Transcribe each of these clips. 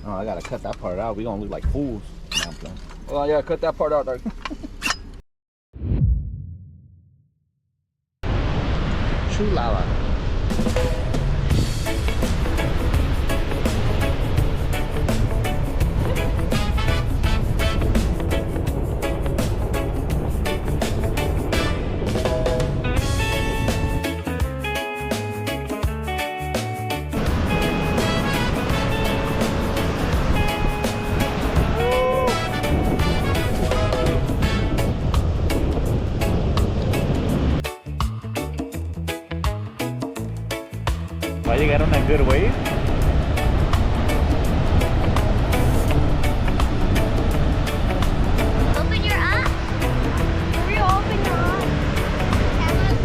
Oh, I gotta cut that part out. We gonna look like fools. No, I'm playing. Well, yeah, cut that part out, dog. Chulala. Why you got on that good wave? Open your eyes. For real, open your eyes. Camera,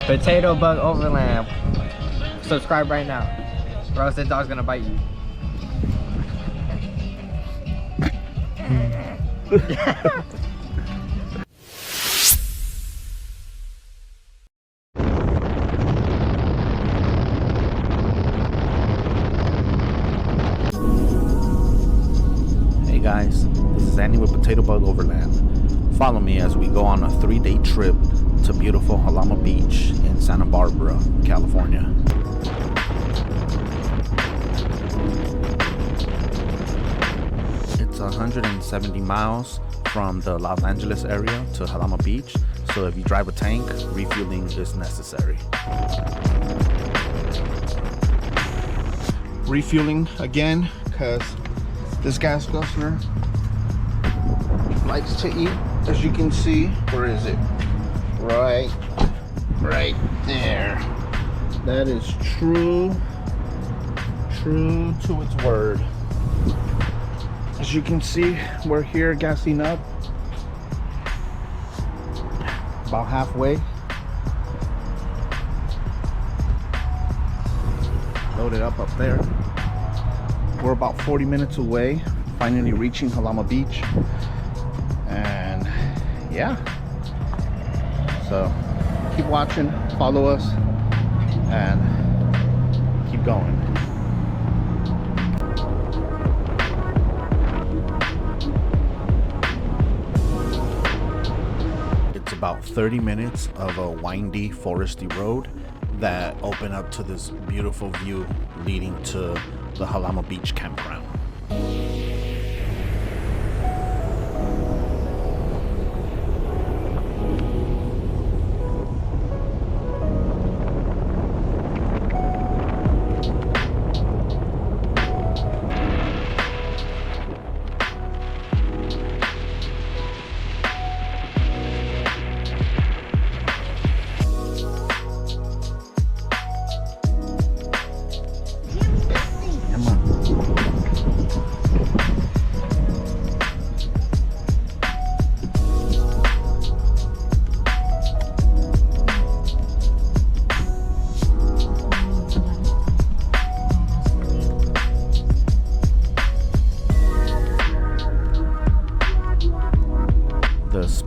Potato Bug Overland. Subscribe right now, or else that dog's gonna bite you. Hey guys, this is Andy with Potato Bug Overland. Follow me as we go on a 3-day trip to beautiful Jalama Beach in Santa Barbara, California. It's 170 miles from the Los Angeles area to Jalama Beach, so if you drive a tank, refueling is necessary. Refueling again, because this gas guzzler likes to eat, as you can see. Where is it? Right there. That is true to its word. As you can see, we're here gassing up about halfway. Loaded up there. We're about 40 minutes away, finally reaching Jalama Beach. And yeah, so keep watching, follow us, and keep going. It's about 30 minutes of a windy foresty road that open up to this beautiful view leading to the Jalama Beach campground.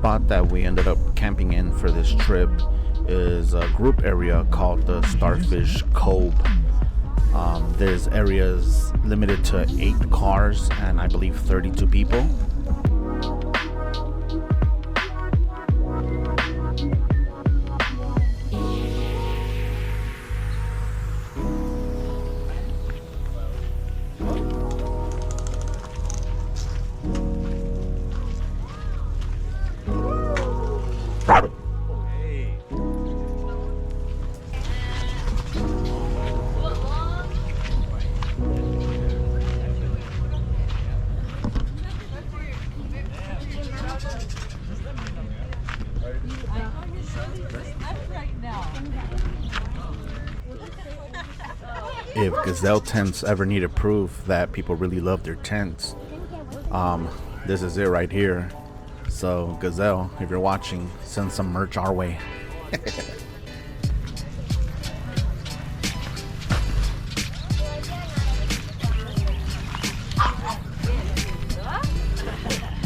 spot that we ended up camping in for this trip is a group area called the Star Fish Cove. There's areas limited to 8 cars and I believe 32 people. If Gazelle tents ever needed proof that people really love their tents, this is it right here. So Gazelle, if you're watching, send some merch our way. I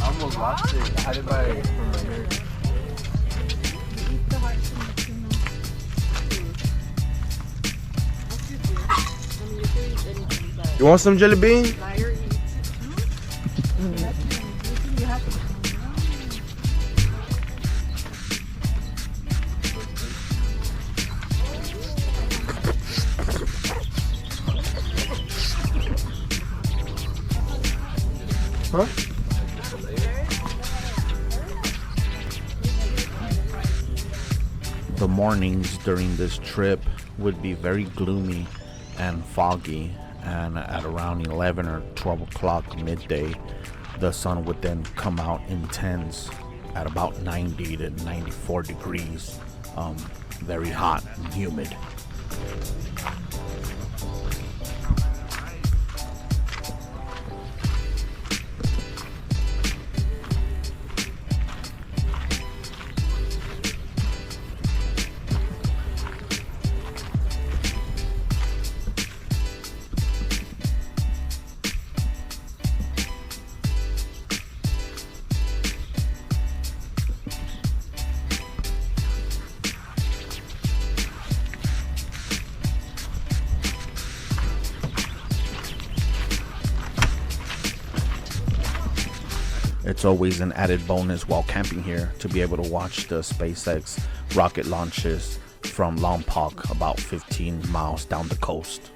almost lost it. I had it by from my hair. You want some jelly bean? Huh? The mornings during this trip would be very gloomy and foggy, and at around 11 or 12 o'clock midday, the sun would then come out intense at about 90 to 94 degrees, very hot and humid. It's always an added bonus while camping here to be able to watch the SpaceX rocket launches from Lompoc, about 15 miles down the coast.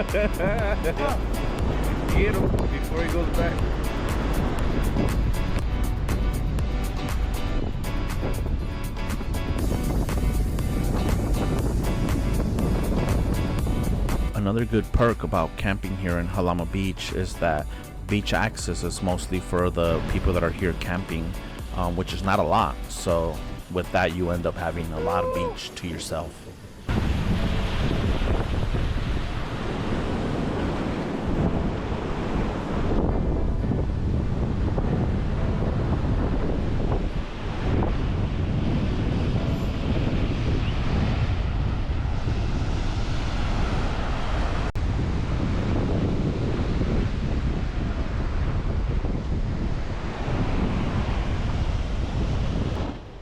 Get him before he goes back. Another good perk about camping here in Jalama Beach is that beach access is mostly for the people that are here camping, which is not a lot. So with that, you end up having a lot of beach to yourself.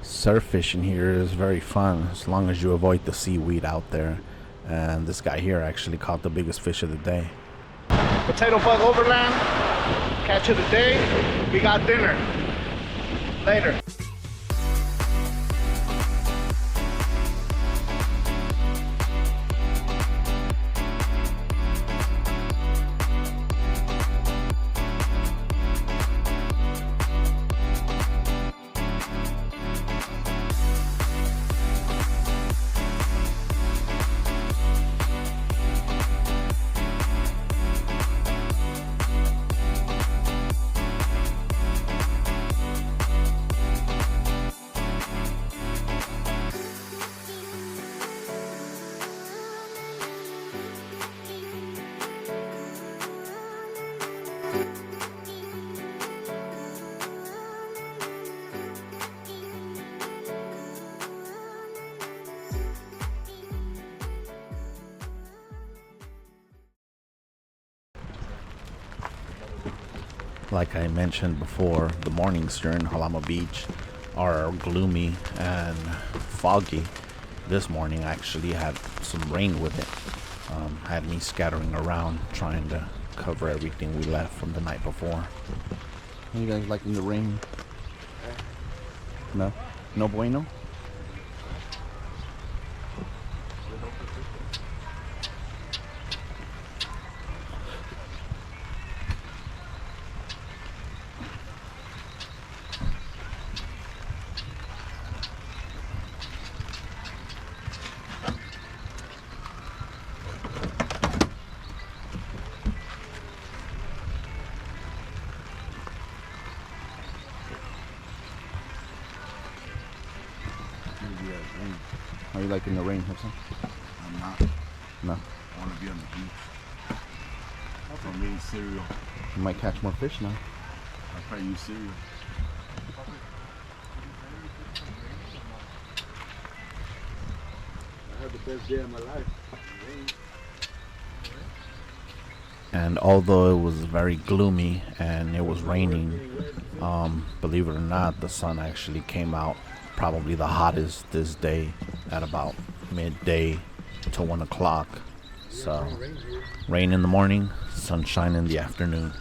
Surf fishing here is very fun as long as you avoid the seaweed out there, and this guy here actually caught the biggest fish of the day. Potato bug overland, catch of the day. We got dinner later. Like I mentioned before, the mornings here in Jalama Beach are gloomy and foggy. This morning actually had some rain with it. Had me scattering around trying to cover everything we left from the night before. You guys liking the rain? No? No bueno? How are you liking the rain, Hudson? I'm not. No. I want to be on the beach. I'm eating cereal. You might catch more fish now. I'll probably use cereal. I had the best day of my life. And although it was very gloomy and it was raining, believe it or not, the sun actually came out probably the hottest this day at about midday to 1 o'clock. So rain in the morning, sunshine in the afternoon.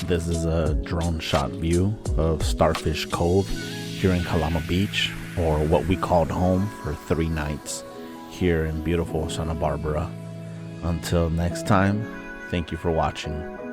This is a drone shot view of Star Fish Cove here in Jalama Beach, or what we called home for 3 nights here in beautiful Santa Barbara. Until next time, thank you for watching.